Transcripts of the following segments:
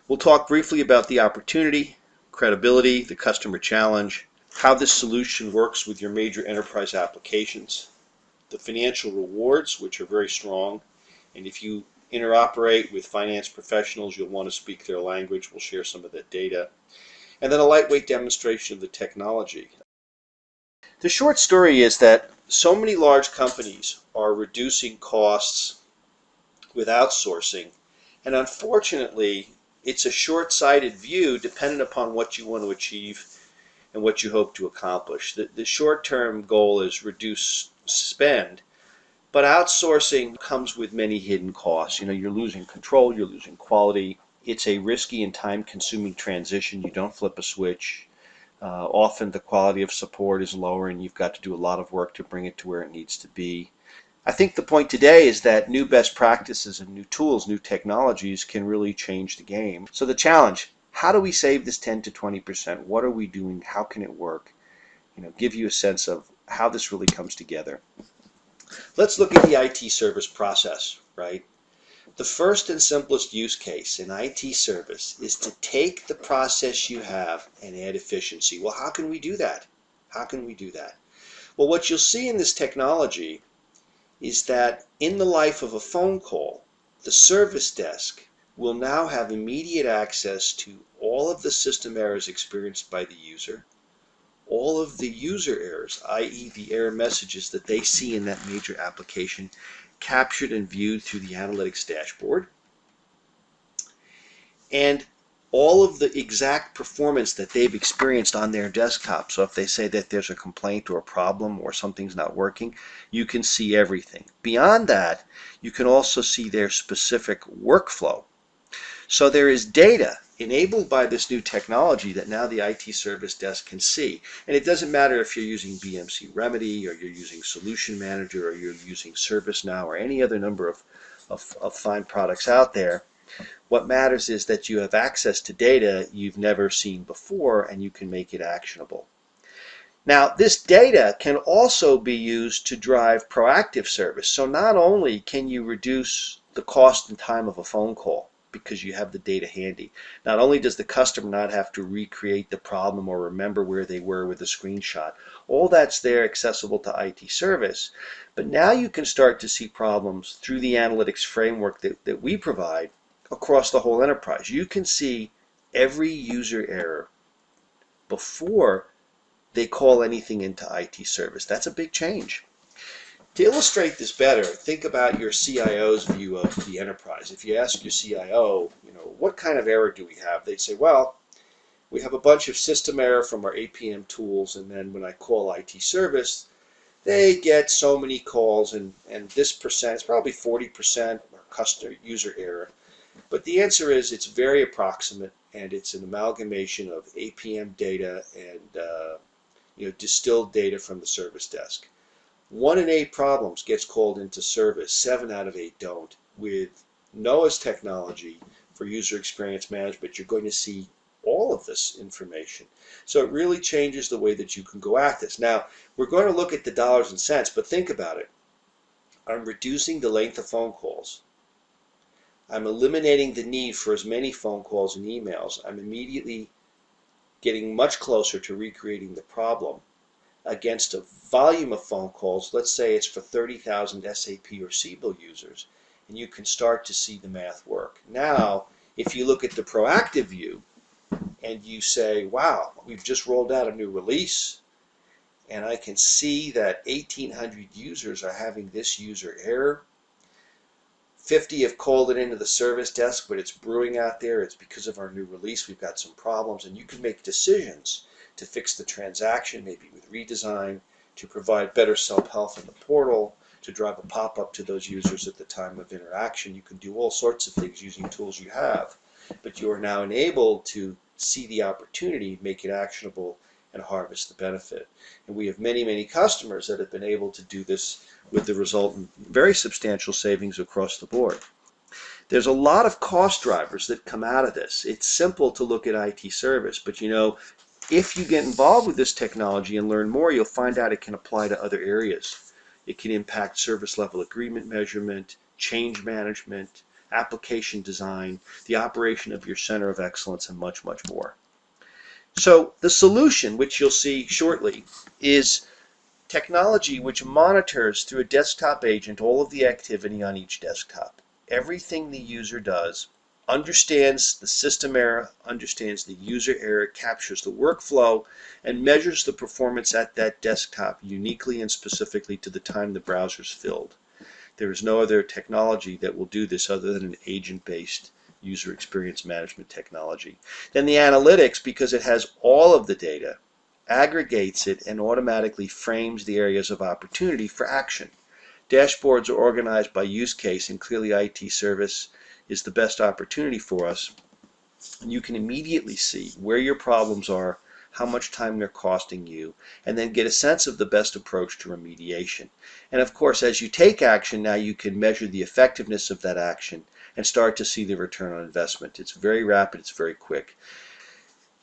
We'll talk briefly about the opportunity, credibility, the customer challenge, how this solution works with your major enterprise applications, the financial rewards, which are very strong, and if you interoperate with finance professionals, you'll want to speak their language. We'll share some of that data. And then a lightweight demonstration of the technology. The short story is that so many large companies are reducing costs with outsourcing, and unfortunately, it's a short-sighted view dependent upon what you want to achieve and what you hope to accomplish. The short-term goal is reduce spend, but outsourcing comes with many hidden costs. You're losing control, you're losing quality. It's a risky and time-consuming transition. You don't flip a switch. Often the quality of support is lower and you've got to do a lot of work to bring it to where it needs to be. I think the point today is that new best practices and new tools, new technologies can really change the game. So the challenge, how do we save this 10 to 20%? What are we doing? How can it work? Give you a sense of how this really comes together. Let's look at the IT service process, right? The first and simplest use case in IT service is to take the process you have and add efficiency. Well, how can we do that? How can we do that? Well, what you'll see in this technology is that in the life of a phone call, the service desk will now have immediate access to all of the system errors experienced by the user, all of the user errors, i.e. the error messages that they see in that major application, captured and viewed through the analytics dashboard, and all of the exact performance that they've experienced on their desktop. So if they say that there's a complaint or a problem or something's not working, you can see everything. Beyond that, you can also see their specific workflow. So there is data enabled by this new technology that now the IT service desk can see. And it doesn't matter if you're using BMC Remedy or you're using Solution Manager or you're using ServiceNow or any other number of fine products out there. What matters is that you have access to data you've never seen before and you can make it actionable. Now, this data can also be used to drive proactive service. So not only can you reduce the cost and time of a phone call because you have the data handy, not only does the customer not have to recreate the problem or remember where they were with a screenshot, all that's there accessible to IT service, but now you can start to see problems through the analytics framework that we provide across the whole enterprise. You can see every user error before they call anything into IT service. That's a big change. To illustrate this better, think about your CIO's view of the enterprise. If you ask your CIO, what kind of error do we have? They'd say, well, we have a bunch of system error from our APM tools, and then when I call IT service, they get so many calls, and this percent, it's probably 40% customer user error. But the answer is it's very approximate, and it's an amalgamation of APM data and distilled data from the service desk. 1 in 8 problems gets called into service, 7 out of 8 don't. With Noah's technology for user experience management, you're going to see all of this information. So it really changes the way that you can go at this. Now, we're going to look at the dollars and cents, but think about it. I'm reducing the length of phone calls. I'm eliminating the need for as many phone calls and emails. I'm immediately getting much closer to recreating the problem against a volume of phone calls. Let's say it's for 30,000 SAP or Siebel users, and you can start to see the math work. Now, if you look at the proactive view and you say, wow, we've just rolled out a new release, and I can see that 1,800 users are having this user error. 50 have called it into the service desk, but it's brewing out there. It's because of our new release. We've got some problems, and you can make decisions to fix the transaction, maybe with redesign, to provide better self-help in the portal, to drive a pop-up to those users at the time of interaction. You can do all sorts of things using tools you have, but you are now enabled to see the opportunity, make it actionable, and harvest the benefit. And we have many, many customers that have been able to do this with the result in very substantial savings across the board. There's a lot of cost drivers that come out of this. It's simple to look at IT service, but if you get involved with this technology and learn more, you'll find out it can apply to other areas. It can impact service level agreement measurement, change management, application design, the operation of your center of excellence, and much, much more. So the solution, which you'll see shortly, is technology which monitors through a desktop agent all of the activity on each desktop. Everything the user does, understands the system error, understands the user error, captures the workflow, and measures the performance at that desktop uniquely and specifically to the time the browser's filled. There is no other technology that will do this other than an agent-based user experience management technology. Then the analytics, because it has all of the data, aggregates it and automatically frames the areas of opportunity for action. Dashboards are organized by use case, and clearly IT service is the best opportunity for us. And you can immediately see where your problems are, how much time they're costing you, and then get a sense of the best approach to remediation. And of course, as you take action, now you can measure the effectiveness of that action and start to see the return on investment. It's very rapid, it's very quick.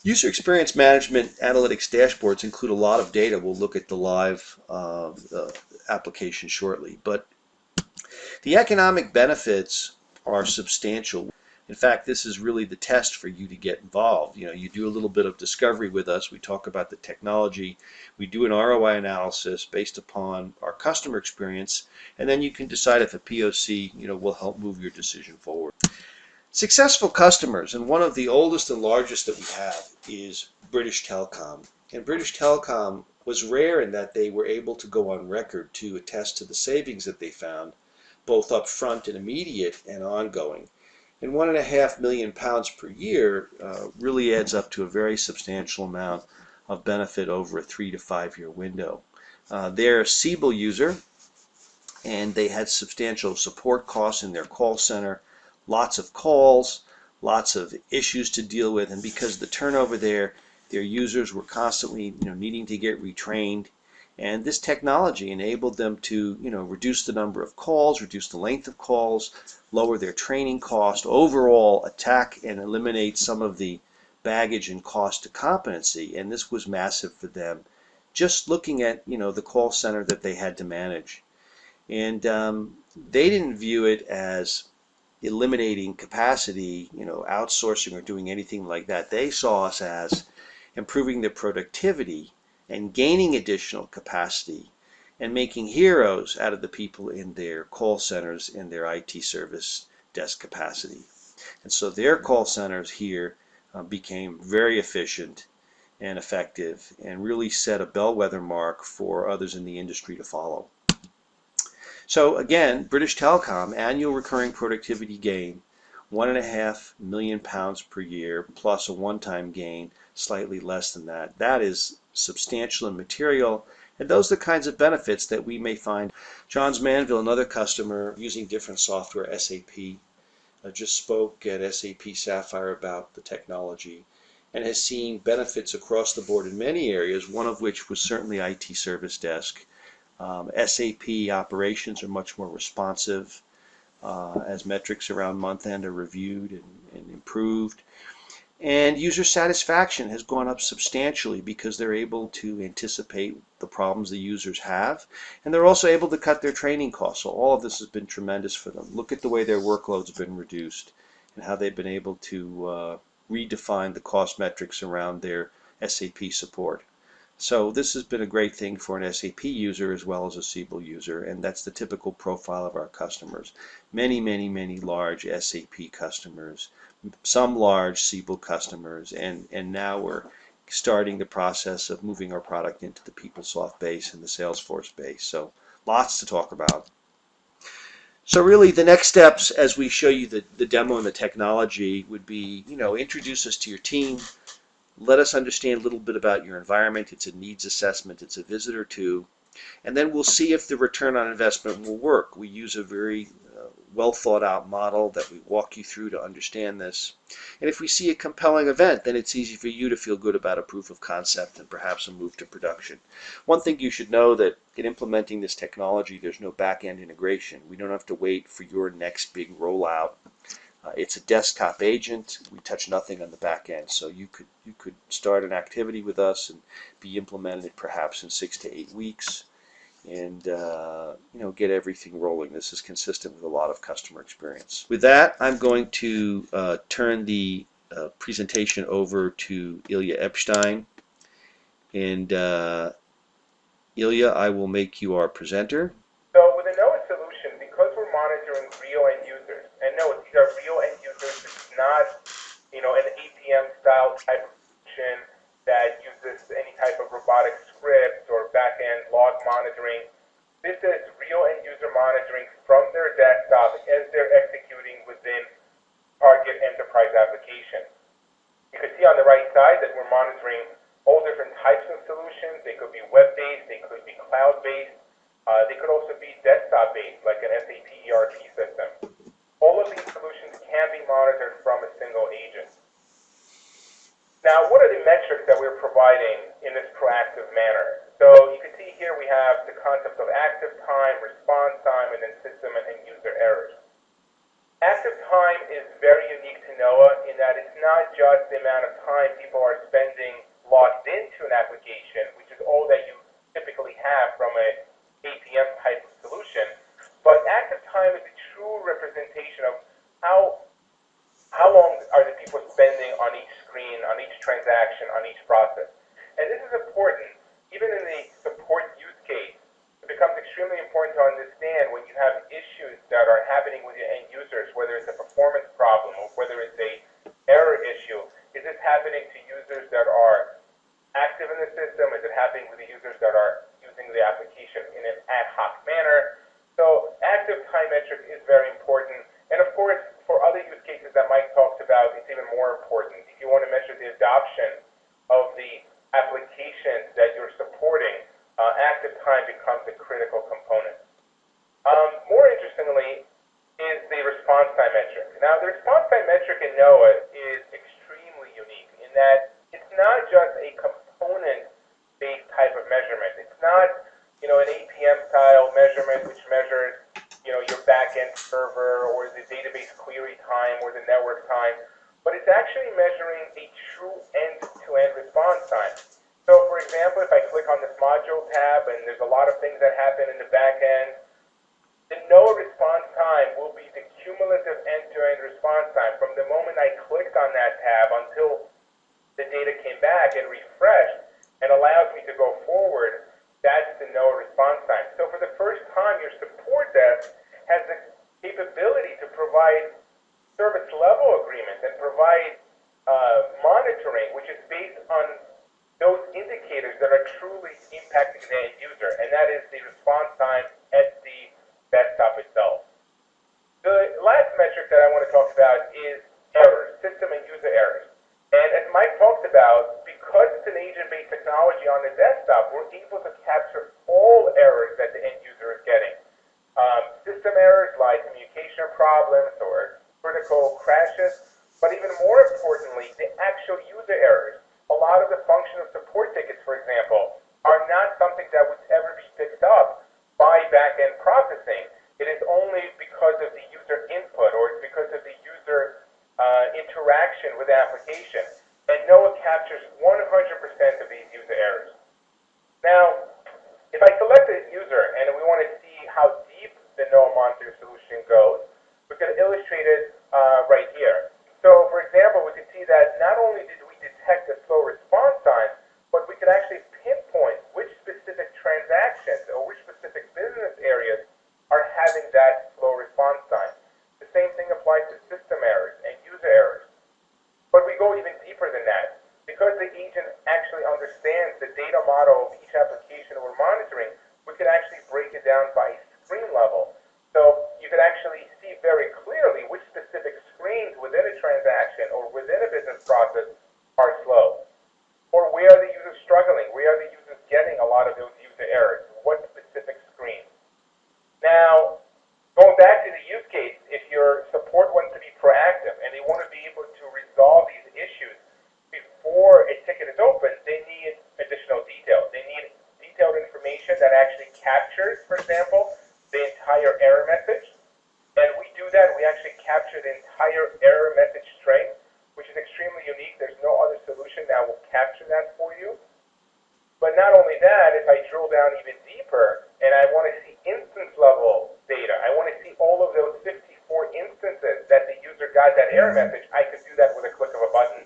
User experience management analytics dashboards include a lot of data. We'll look at the live application shortly. But the economic benefits are substantial. In fact, this is really the test for you to get involved. You do a little bit of discovery with us. We talk about the technology. We do an ROI analysis based upon our customer experience, and then you can decide if a POC, will help move your decision forward. Successful customers, and one of the oldest and largest that we have is British Telcom. And British Telecom was rare in that they were able to go on record to attest to the savings that they found, both upfront and immediate and ongoing. And £1.5 million per year really adds up to a very substantial amount of benefit over a 3 to 5 year window. They're a Siebel user, and they had substantial support costs in their call center, lots of calls, lots of issues to deal with, and because the turnover there, their users were constantly needing to get retrained. And this technology enabled them to reduce the number of calls, reduce the length of calls, lower their training cost, overall attack and eliminate some of the baggage and cost to competency. And this was massive for them, just looking at the call center that they had to manage. And they didn't view it as eliminating capacity, outsourcing or doing anything like that. They saw us as improving their productivity and gaining additional capacity and making heroes out of the people in their call centers and their IT service desk capacity. And so their call centers here became very efficient and effective and really set a bellwether mark for others in the industry to follow. So again, British Telecom, annual recurring productivity gain, £1.5 million per year, plus a one-time gain slightly less than that. That is substantial and material, and those are the kinds of benefits that we may find. Johns Manville, another customer using different software, SAP, just spoke at SAP Sapphire about the technology and has seen benefits across the board in many areas, one of which was certainly IT service desk. SAP operations are much more responsive as metrics around month end are reviewed and improved. And user satisfaction has gone up substantially because they're able to anticipate the problems the users have, and they're also able to cut their training costs. So all of this has been tremendous for them. Look at the way their workload's been reduced and how they've been able to redefine the cost metrics around their SAP support. So this has been a great thing for an SAP user as well as a Siebel user, and that's the typical profile of our customers. Many, many, many large SAP customers, some large Siebel customers, and now we're starting the process of moving our product into the PeopleSoft base and the Salesforce base. So lots to talk about. So really the next steps as we show you the demo and the technology would be, introduce us to your team. Let us understand a little bit about your environment. It's a needs assessment. It's a visit or two. And then we'll see if the return on investment will work. We use a very well thought out model that we walk you through to understand this. And if we see a compelling event, then it's easy for you to feel good about a proof of concept and perhaps a move to production. One thing you should know that in implementing this technology, there's no back-end integration. We don't have to wait for your next big rollout. It's a desktop agent. We touch nothing on the back end, so you could start an activity with us and be implemented perhaps in 6 to 8 weeks. and get everything rolling. This is consistent with a lot of customer experience. With that, I'm going to turn the presentation over to Ilya Epstein, and Ilya, I will make you our presenter. So with a NOAA solution, because we're monitoring real end users, and note these are real end users, it's not an APM style type of solution that uses any type of robotic scripts or back-end log monitoring. This is real end user monitoring from their desktop as they're executing within target enterprise applications. You can see on the right side that we're monitoring all different types of solutions. They could be web-based, they could be cloud-based, they could also be desktop-based, like an SAP ERP system. All of these solutions can be monitored from a single agent. Now, what are the metrics that we're providing in this proactive manner? So you can see here we have the concept of active time, response time, and then system and user errors. Active time is very unique to NOAA in that it's not just the amount of time people are spending logged into an application, which is all that you typically have from an APM type of solution, but active time is a true representation of how long are the people spending on each screen, on each transaction, on each process. And this is important. Even in the support use case, it becomes extremely important to understand when you have issues that are happening with your end users, whether it's a performance problem or whether it's a error issue. Is this happening to users that are active in the system? Is it happening with the users that are using the application in an ad hoc manner? So active time metric is very important. And of course, for other use cases that Mike talked about, it's even more important. If you want to measure the adoption of the applications that you're supporting, active time becomes a critical component. More interestingly is the response time metric. Now, the response time metric in NOAA is extremely unique in that it's not just a component-based type of measurement. It's not, an APM-style measurement which measures, your back-end server or the database query time or the network time, but it's actually measuring a true end-to-end response time. So, for example, if I click on this module tab and there's a lot of things that happen in the back-end, the NOAA response time will be the cumulative end-to-end response time from the moment I clicked on that tab until the data came back and refreshed and allows me to go forward. That's the NOAA response time. So for the first time, your support desk has the capability to provide service level agreements and provide monitoring, which is based on those indicators that are truly impacting the end user, and that is the response time at the desktop itself. The last metric that I want to talk about is errors, system and user errors. And as Mike talked about, because it's an agent-based technology on the desktop, we're able to capture all errors that the end user is getting. System errors like communication problems or critical crashes, but even more importantly, the actual user errors. A lot of the functional support tickets, for example, are not something that would ever be picked up by back-end processing. It is only because of the user input or it's because of the user interaction with the application. And NOAA captures 100% of these user errors. Now, if I select a user and we want to see how deep the NOAA monitoring solution goes, we can illustrate it right here. So, for example, we can see that not only did we detect a slow response time, but we could actually pinpoint which specific transactions or which specific business areas are having that slow response time. The same thing applies to system errors and user errors. But we go even deeper than that. Because the agent actually understands the data model of each application we're monitoring, we could actually break it down by screen level. So you could actually see very clearly which specific screens within a transaction or within a business process are slow. Or where are the users struggling? Where are the users getting a lot of those user errors? What specific screens? Now, going back to the use case, if your support wants to be proactive and they want to be able to resolve these issues before a ticket is open, they need additional detail. They need detailed information that actually captures, for example, the entire error message. And we do that. We actually capture the entire error message string, which is extremely unique. There's no other solution that will capture that for you. But not only that, if I drill down even deeper and I want to see instance level data, I want to see all of those 54 instances that the user got that error message, I could do that with a click of a button.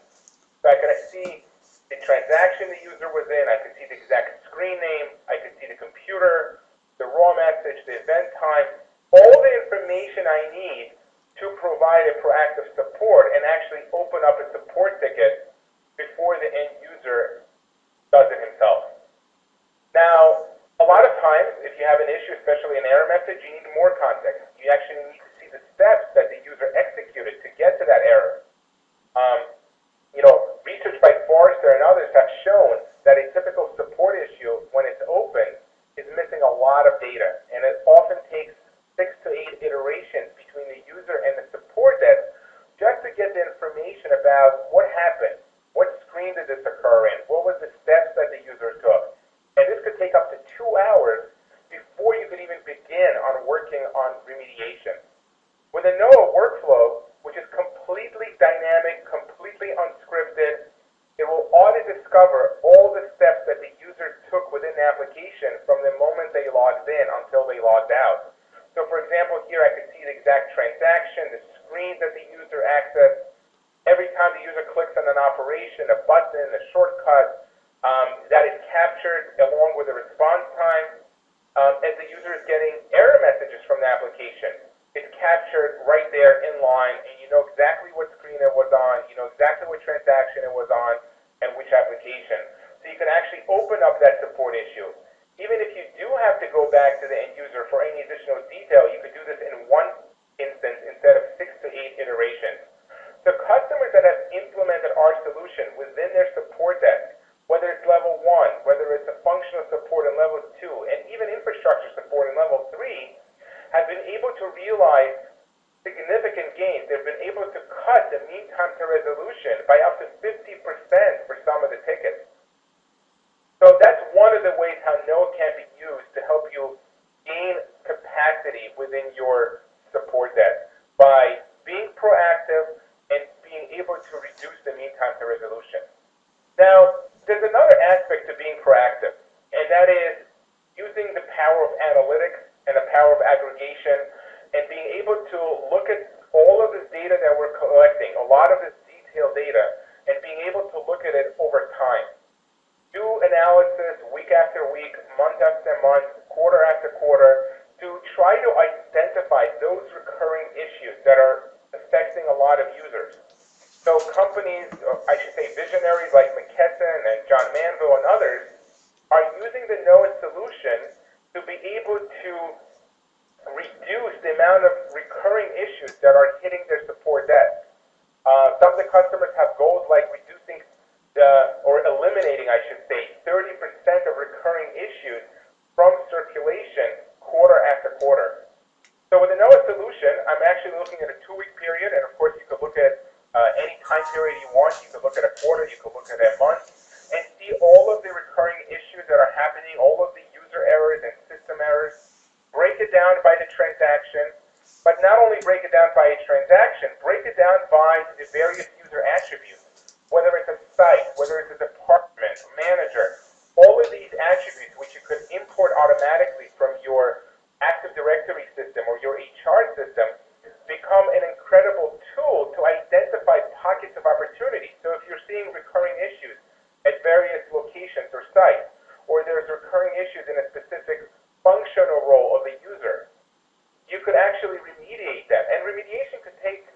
So I could see the transaction the user was in, I could see the exact screen name, I could see the computer, the raw message, the event time, all the information I need to provide a proactive support and actually open up a support ticket before the end user does it himself. Now, a lot of times, if you have an issue, especially an error message, you need more context. You actually need to see the steps that the user executed to get to that error. Research by Forrester and others have shown that a typical support issue, when it's open, is missing a lot of data, and it often takes 6 to 8 iterations between the user and the support desk just to get the information about what happened, what screen did this occur in, what was the steps that the user took. And this could take up to 2 hours before you could even begin on working on remediation. With a NOAA workflow, which is completely dynamic, completely unscripted, it will auto-discover all the steps that the user took within the application from the moment they logged in until they logged out. So for example, here I could see the exact transaction, the screen that the user accessed. Every time the user clicks on an operation, a button, a shortcut, that is captured along with the response time. As the user is getting error messages from the application, it's captured right there in line, and you know exactly what screen it was on, you know exactly what transaction it was on, and which application. So you can actually open up that support issue. Even if you do have to go back to the end user for any additional detail, you could do this in one instance instead of 6 to 8 iterations. So customers that have implemented our solution within their support desk, whether it's level 1, whether it's a functional support in level 2, and even infrastructure support in level 3, have been able to realize significant gains. They've been able to cut the mean time to resolution by up to 50% for some of the tickets. So that's one of the ways how NOAA can be used to help you gain capacity within your support desk by being proactive and being able to reduce the mean time to resolution. Now, there's another aspect to being proactive, and that is using the power of analytics and the power of aggregation and being able to look at all of this data that we're collecting, a lot of this detailed data, and being able to look at it over time. Do analysis week after week, month after month, quarter after quarter, to try to identify those recurring issues that are affecting a lot of users. So companies, I should say visionaries like McKesson and John Manville and others, are using the NOAA solution to be able to reduce the amount of recurring issues that are hitting their support desk. Some of the customers have goals like reducing or eliminating, I should say, 30% of recurring issues from circulation quarter after quarter. So with the NOAA solution, I'm actually looking at a 2-week period, and of course you could look at any time period you want. You could look at a quarter, you could look at a month, and see all of the recurring issues that are happening, all of the user errors and system errors, break it down by the transaction, but not only break it down by a transaction, break it down by the various user attributes, whether it's a site, whether it's a department, manager, all of these attributes which you could import automatically from your Active Directory system or your HR system become an incredible tool to identify pockets of opportunity. So if you're seeing recurring issues at various locations or sites, or there's recurring issues in a specific functional role of a user, you could actually remediate them. And remediation could take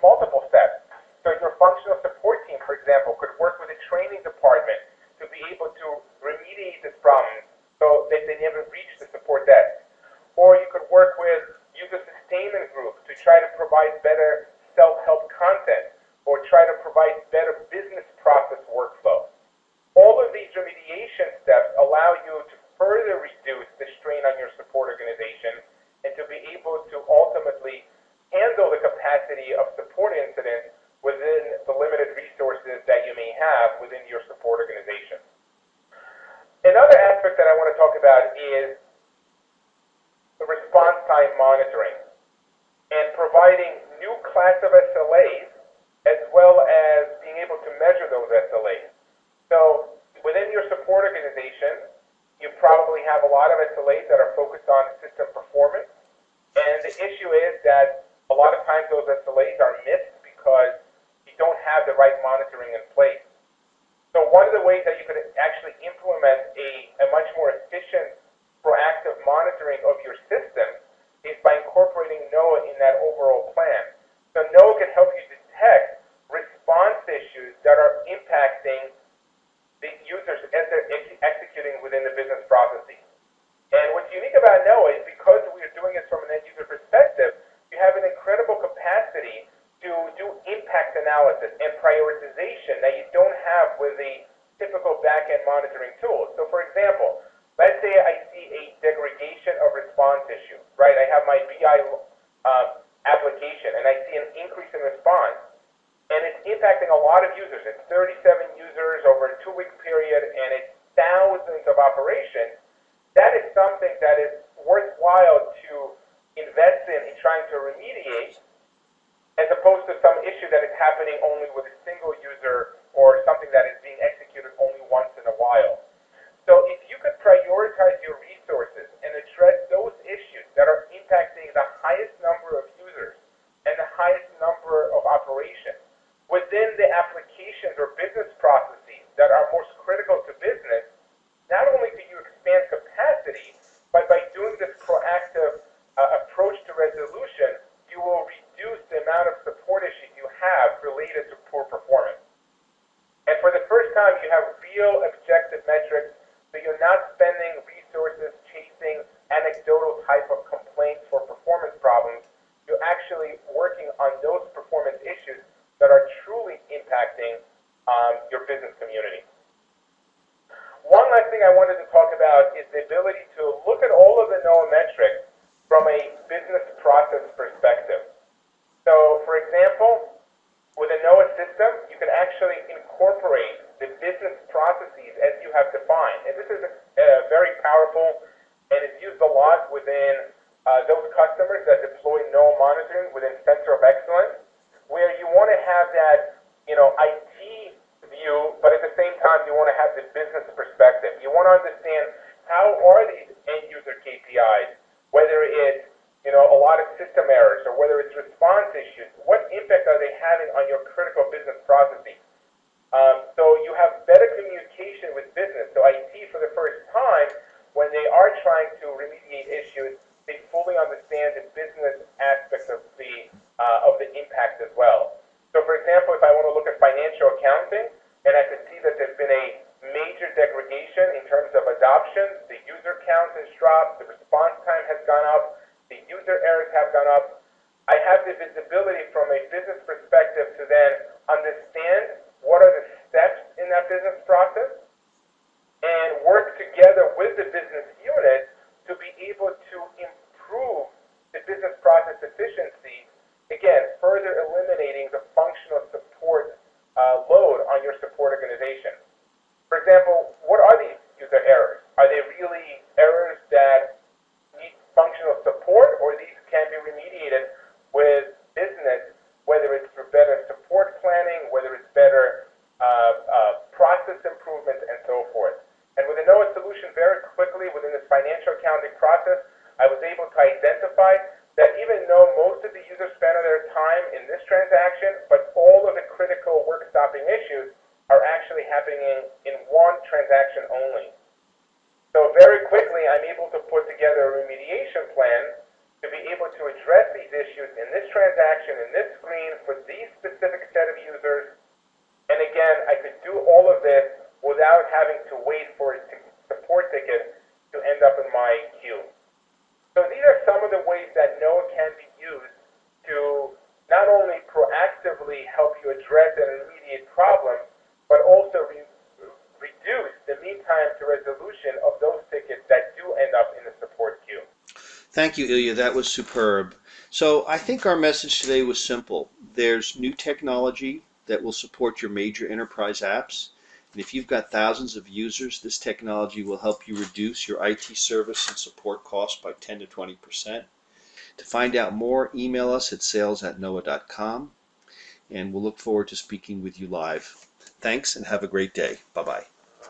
multiple steps. So your functional support team, for example, could work with a training department to be able to remediate this problem so that they never reach the support desk. Or you could work with user sustainment group to try to provide better self-help content or try to provide better business process workflow. All of these remediation steps allow you to further reduce the strain on your support organization and to be able to ultimately handle the capacity of support incidents within the limited resources that you may have within your support organization. Another aspect that I want to talk about is the response time monitoring and providing new class of SLAs as well as being able to measure those SLAs. So within your support organization, you probably have a lot of SLAs that right monitoring in place. So one of the ways that you could actually implement a much more efficient, proactive monitoring of your system is by incorporating NOAA in that overall plan. So NOAA can help you detect response issues that are impacting the users as they're executing within the business processes. And what's unique about NOAA is because we are doing it from an end user perspective, you have an incredible capacity to do impact analysis and prioritization that you don't have with the typical back-end monitoring tools. So for example, let's say I see a degradation of response issue, right? I have my BI application and I see an increase in response, and it's impacting a lot of users. It's 37 users over a 2-week period, and it's thousands of operations. That is something that is worthwhile to invest in trying to remediate, as opposed to some issue that is happening only with a single user or something that is being executed only once in a while. So if you could prioritize your resources and address those issues that are impacting the highest number of users and the highest number of operations within the applications or business processes that are most critical to business, not only do you expand capacity, but by doing this proactive approach to resolution, you will reduce the amount of support issues you have related to poor performance. And for the first time, you have real objective metrics, so you're not spending resources chasing anecdotal type of complaints for performance problems. You're actually working on those performance issues that are truly impacting your business community. One last thing I wanted to talk about is the ability to look at all of the NOAA metrics from a business process perspective. So, for example, with a NOAA system, you can actually incorporate the business processes as you have defined. And this is very powerful, and it's used a lot within those customers that deploy NOAA monitoring within Center of Excellence, where you want to have that, IT view, but at the same time, you want to have the business perspective. You want to understand how are these end user KPIs, whether it's a lot of system errors or whether it's response issues, what impact are they having on your critical business processes? So you have better communication with business. So IT, for the first time, when they are trying to remediate issues, they fully understand the business aspects of the impact as well. So for example, if I want to look at financial accounting, and I can see that there's been a major degradation in terms of adoption, the user count has dropped, the response time has gone up, the user errors have gone up. I have the visibility from a business perspective to then understand what are the steps in that business process and work together with the business unit to be able to improve the business process efficiency, again, further eliminating the functional support load on your support organization. For example, what are these user errors? Are they really errors that need functional support, or these can be remediated with business, whether it's through better support planning, whether it's better process improvements, and so forth. And with a NOAA solution, very quickly within this financial accounting process, I was able to identify that even though most of the users spend their time in this transaction, but all of the critical work-stopping issues are actually happening in one transaction only. So very quickly, I'm able to put together a remediation plan to be able to address these issues in this transaction, in this screen, for these specific set of users. And again, I could do all of this without having to wait for a support ticket to end up in my queue. So these are some of the ways that NOAA can be used to not only proactively help you address and remediate problems, but also reduce the mean time to resolution of those tickets that do end up in the support queue. Thank you, Ilya. That was superb. So I think our message today was simple. There's new technology that will support your major enterprise apps. And if you've got thousands of users, this technology will help you reduce your IT service and support costs by 10 to 20%. To find out more, email us at sales@noaa.com, and we'll look forward to speaking with you live. Thanks, and have a great day. Bye-bye.